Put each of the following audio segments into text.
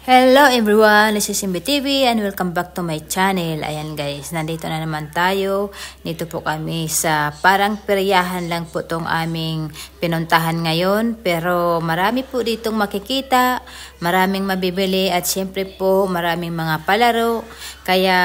Hello everyone, this is Simbi TV and welcome back to my channel. Ayan guys, nandito na naman tayo. Dito po kami sa parang peryahan lang po tong aming pinuntahan ngayon. Pero marami po ditong makikita, maraming mabibili at syempre po maraming mga palaro. Kaya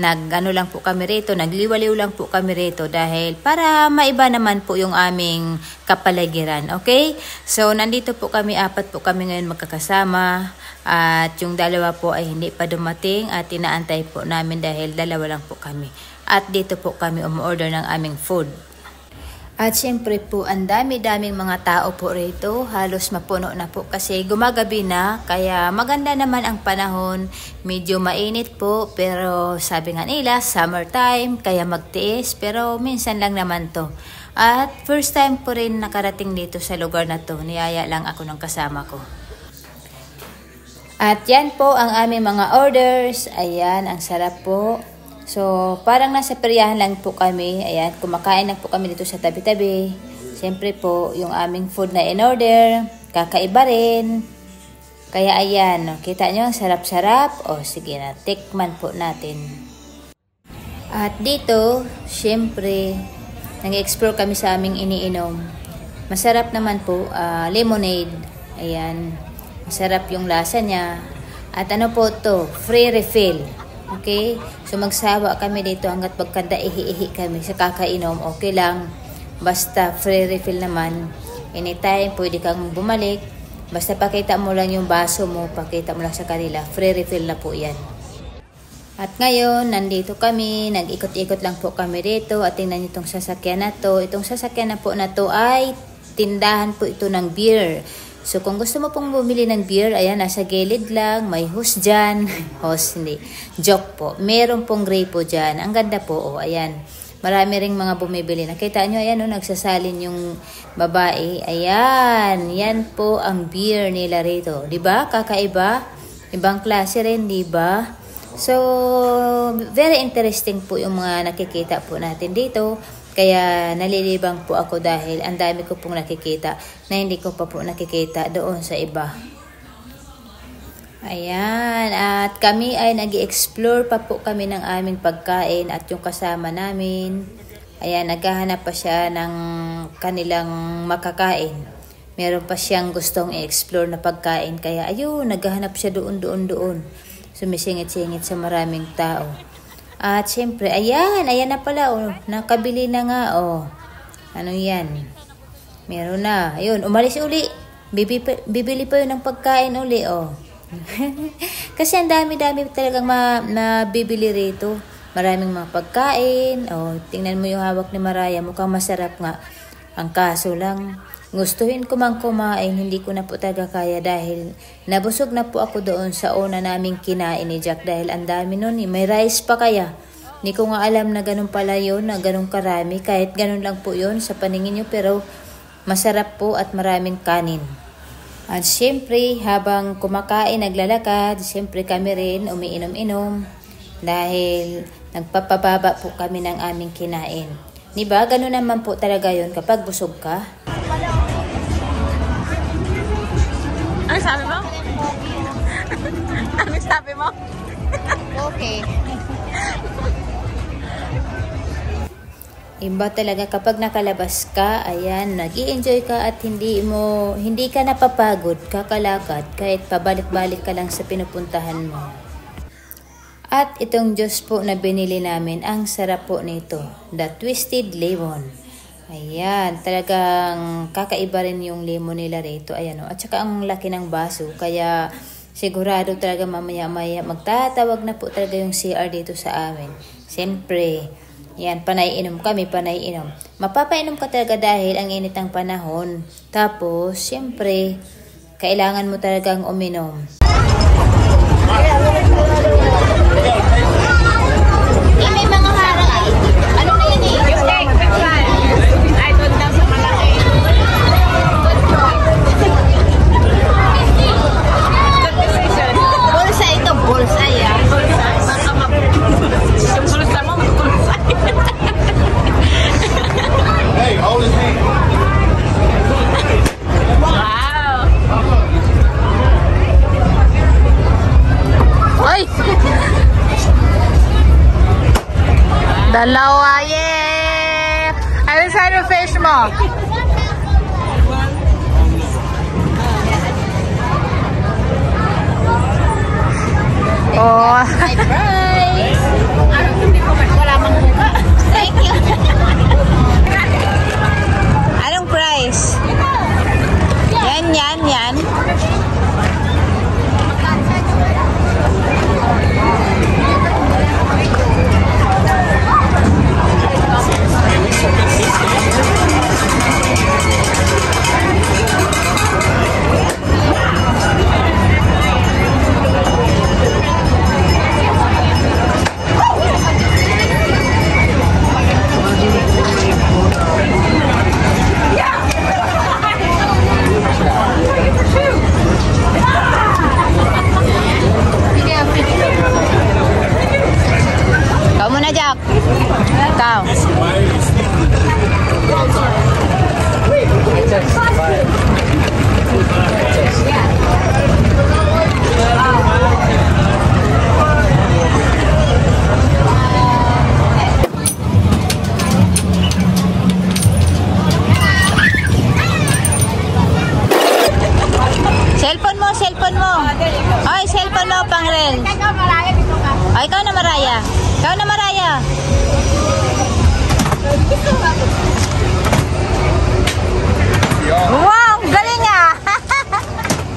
nag-ano lang po kami rito, nagliwaliw lang po kami rito dahil para maiba naman po yung aming kapaligiran. Okay? So nandito po kami, apat po kami ngayon magkakasama. At yung dalawa po ay hindi pa dumating at inaantay po namin dahil dalawa lang po kami. At dito po kami umorder ng aming food. At syempre po ang dami-daming mga tao po rito. Halos mapuno na po kasi gumagabi na. Kaya maganda naman ang panahon. Medyo mainit po pero sabi nga nila summertime kaya magtiis. Pero minsan lang naman to. At first time po rin nakarating dito sa lugar na to. Niyaya lang ako ng kasama ko. At yan po ang aming mga orders. Ayan, ang sarap po. So, parang nasa peryahan lang po kami. Ayan, kumakain lang po kami dito sa tabi-tabi. Siyempre po, yung aming food na in-order, kakaiba rin. Kaya ayan, kita nyo, ang sarap-sarap. O, sige na, tikman po natin. At dito, siyempre, nag-explore kami sa aming iniinom. Masarap naman po, lemonade. Ayan. Masarap yung lasa niya. At ano po to? Free refill. Okay? So magsawa kami dito hanggat pagkanda ihi-ihi kami sa kakainom. Okay lang. Basta free refill naman. Anytime pwede kang bumalik. Basta pakita mo lang yung baso mo. Pakita mo lang sa kanila. Free refill na po yan. At ngayon, nandito kami. Nag-ikot-ikot lang po kami dito. At tingnan nyo itong sasakyan na to. Itong sasakyan na po na to ay tindahan po ito ng beer. So, kung gusto mo pong bumili ng beer, ayan, nasa gilid lang, may hose dyan. Hose, hindi. Joke po. Meron pong gray po dyan. Ang ganda po, oh, ayan. Marami ring mga bumibili. Nakita nyo, ayan, oh, nagsasalin yung babae. Ayan, yan po ang beer nila rito. Diba? Kakaiba. Ibang klase rin, diba? So, very interesting po yung mga nakikita po natin dito. Kaya nalilibang po ako dahil ang dami ko pong nakikita na hindi ko pa po nakikita doon sa iba. Ayan, at kami ay nag-i-explore pa po kami ng aming pagkain at yung kasama namin. Ayan, naghahanap pa siya ng kanilang makakain. Meron pa siyang gustong i-explore na pagkain. Kaya ayun, naghahanap siya doon. Sumisingit-singit sa maraming tao. At syempre, ayan na pala, oh, nakabili na nga, oh. Ano yan? Meron na. Ayun, umalis uli. Bibili pa yun ng pagkain uli, oh. Kasi ang dami-dami talagang mabibili rito. Maraming mga pagkain. Oh, tingnan mo yung hawak ni Maraya, mukhang masarap nga. Ang kaso lang, gustuhin ko mang kumain, hindi ko na po talaga kaya dahil nabusog na po ako doon sa una naming kinain ni Jack dahil ang dami nun. May rice pa kaya. Hindi ko nga alam na ganun pala yun, na ganun karami. Kahit ganun lang po yun sa paningin nyo pero masarap po at maraming kanin. At syempre habang kumakain, naglalakad, syempre kami rin umiinom-inom dahil nagpapababa po kami ng aming kinain. Diba? Ganun naman po talaga yun kapag busog ka. Ano sabi mo? Ano sabi mo? Okay. Iba talaga kapag nakalabas ka, ayan, nag-i-enjoy ka at hindi ka napapagod, kakalakad, kahit pabalik-balik ka lang sa pinupuntahan mo. At itong juice po na binili namin, ang sarap po nito, the Twisted Lemon. Ayan, talagang kakaiba rin yung lemon nila rito. Ayan, oh. At saka ang laki ng baso. Kaya sigurado talaga mamaya-maya magtatawag na po talaga yung CR dito sa amin. Siyempre, yan, panay-inom kami, panay-inom. Mapapainom ka talaga dahil ang init ng panahon. Tapos, siyempre, kailangan mo talagang uminom. May mga harang ay. Ano na yan eh? Ay, doon daw sa malaki. Bulsa ito, bulsa yan. Yung bulsa mo, bulsa. Hey, hold his hand. Wow. Dalawa, yay! Ano sa'yo yung fish mo? Oh. My prize! Wala mang buka. Thank you. Anong price? Yan. Ikaw muna, Jack. Ikaw. Cellphone mo. Ay, cellphone mo, pang rel. Ay, ikaw na, Maraya. Wow, galing ah.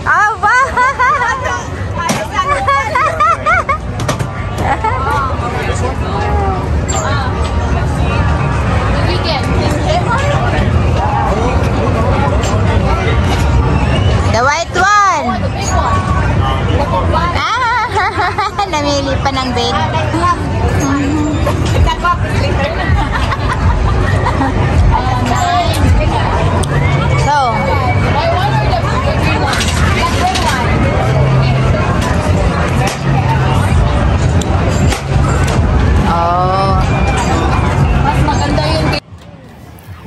Aba. The white one. Namili pa ng bed. So,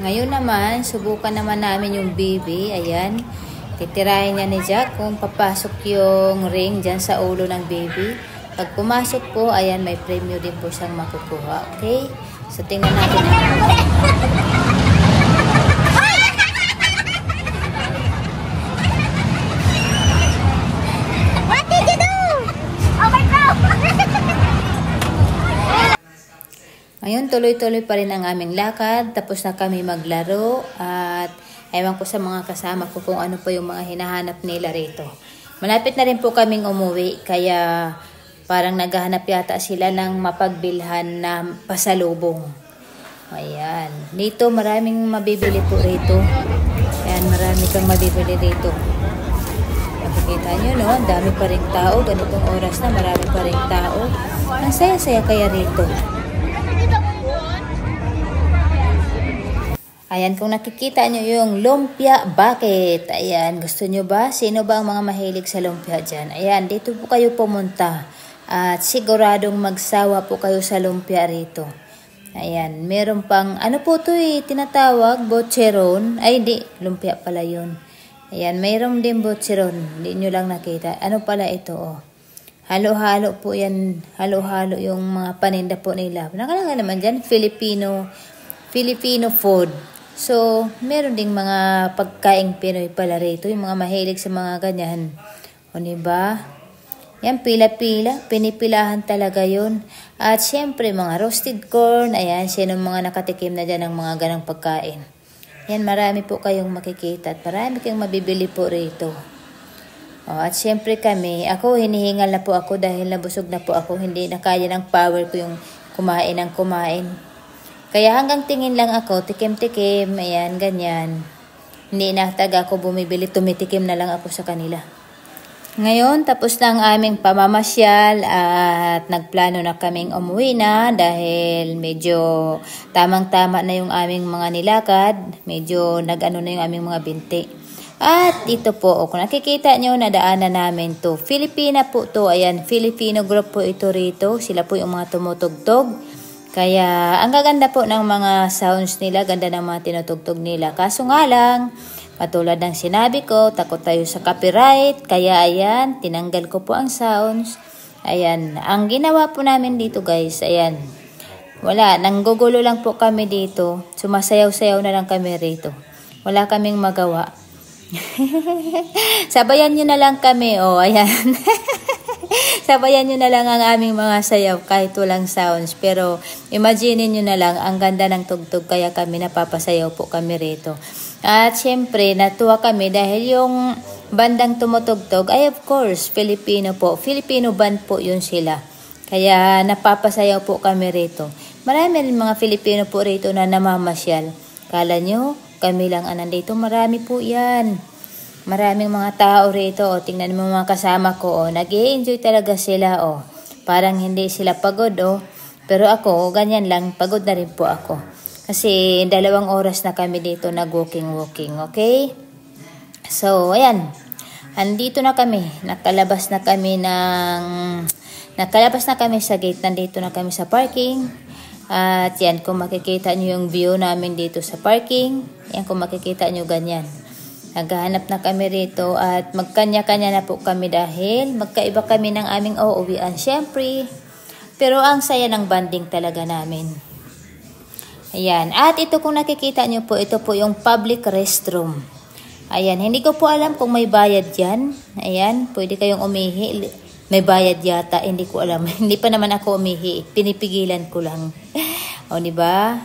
ngayon naman, subukan naman namin yung baby. Ayan. Titirahin niya ni Jack kung papasok yung ring dyan sa ulo ng baby. Pag pumasok po, ayan, may premyo din po siyang makukuha. Okay? So, tingnan natin. What did you do? Oh my God! Ngayon, tuloy-tuloy pa rin ang aming lakad. Tapos na kami maglaro. At ewan ko sa mga kasama ko kung ano po yung mga hinahanap nila rito. Malapit na rin po kaming umuwi. Kaya parang naghahanap yata sila ng mapagbilhan na pasalubong. Ayan. Dito maraming mabibili po rito. Ayan, marami kang mabibili rito. Nakikita nyo, no? Ang dami pa rin tao. Ganitong oras na marami pa rin tao. Ang saya-saya kaya rito. Ayan, kung nakikita nyo yung lumpia bucket. Ayan, gusto nyo ba? Sino ba ang mga mahilig sa lumpia dyan? Ayan, dito po kayo pumunta. At siguradong magsawa po kayo sa lumpia rito. Ayan, meron pang, ano po ito tinatawag, bocheron. Ay, hindi, lumpia pala yun. Ayan, mayroon din bocheron. Hindi nyo lang nakita. Ano pala ito, oh. Halo-halo po yan. Halo-halo yung mga paninda po nila. Nakalagay naman dyan, Filipino food. So, meron ding mga pagkaing Pinoy pala rito. Yung mga mahilig sa mga ganyan. O, diba? Yan, pila-pila. Pinipilahan talaga yun. At syempre, mga roasted corn. Ayan, sino mga nakatikim na dyan ng mga ganang pagkain. Yan, marami po kayong makikita. At marami kayong mabibili po rito. O, at syempre kami, ako hinihingal na po ako dahil nabusog na po ako. Hindi na kaya ng power ko yung kumain ng kumain. Kaya hanggang tingin lang ako, tikim-tikim, ayan, ganyan. Hindi na taga ako bumibili, tumitikim na lang ako sa kanila. Ngayon, tapos na ang aming pamamasyal at nagplano na kaming umuwi na dahil medyo tamang-tama na yung aming mga nilakad. Medyo nag-ano na yung aming mga binti. At ito po, kung nakikita nyo, nadaanan namin to. Filipina po to, ayan, Filipino group po ito rito. Sila po yung mga tumutugtog. Kaya, ang gaganda po ng mga sounds nila, ganda ng mga tinutugtog nila. Kaso nga lang, katulad ng sinabi ko, takot tayo sa copyright. Kaya ayan, tinanggal ko po ang sounds. Ayan, ang ginawa po namin dito guys, ayan, Wala, nanggugulo lang po kami dito. Sumasayaw-sayaw na lang kami rito. Wala kaming magawa. Sabayan nyo na lang kami. Oh, ayan. Sabayan nyo na lang ang aming mga sayaw kahit walang sounds. Pero imagine nyo na lang ang ganda ng tugtog kaya kami napapasayaw po kami rito. At syempre natuwa kami dahil yung bandang tumutugtog ay of course Filipino po. Filipino band po yun sila. Kaya napapasayaw po kami rito. Marami rin mga Filipino po rito na namamasyal. Kala nyo kami lang nandito, marami po yan. Maraming mga tao rito, o tingnan mo mga kasama ko, o nag-i-enjoy talaga sila, o parang hindi sila pagod, o pero ako, ganyan lang, pagod na rin po ako. Kasi 2 oras na kami dito nag-walking, okay? So, ayan, andito na kami, nakalabas na kami sa gate, nandito na kami sa parking. At yan, kung makikita nyo yung view namin dito sa parking, yan kung makikita nyo ganyan. Naghahanap na kami rito at magkanya-kanya na po kami dahil magkaiba kami ng aming uuwian. Siyempre, pero ang saya ng banding talaga namin. Ayan, at ito kung nakikita nyo po, ito po yung public restroom. Ayan, hindi ko po alam kung may bayad yan. Ayan, pwede kayong umihi. May bayad yata, hindi ko alam. Hindi pa naman ako umihi, pinipigilan ko lang. O, diba?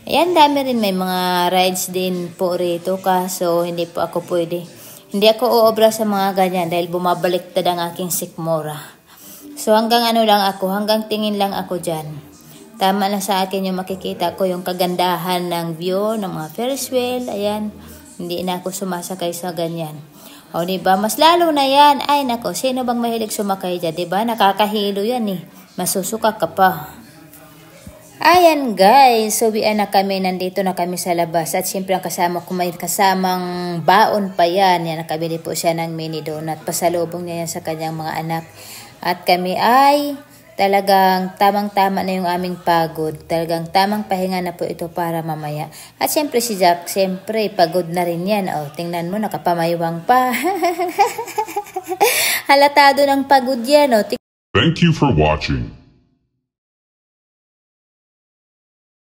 Ayan, dami rin. May mga rides din po rito, kaso hindi po ako pwede. Hindi ako uobra sa mga ganyan dahil bumabaliktad ang aking sikmura. So, hanggang hanggang tingin lang ako dyan. Tama na sa akin yung makikita ko, yung kagandahan ng view, ng mga Ferris wheel. Ayan, hindi na ako sumasakay sa ganyan. O, diba? Mas lalo na yan. Ay, nako, sino bang mahilig sumakay dyan? Diba? Nakakahilo yan eh. Masusuka ka pa. Ayan guys, so uwian na kami, nandito na kami sa labas. At siyempre ang kasama ko, may kasamang baon pa yan. Yan, nakabili po siya ng mini donut. Pasalubong niya yan sa kanyang mga anak. At kami ay talagang tamang-tama na yung aming pagod. Talagang tamang pahinga na po ito para mamaya. At siyempre si Jack, siyempre pagod na rin yan. O, tingnan mo, nakapamaywang pa. Halatado ng pagod yan. O, Thank you for watching.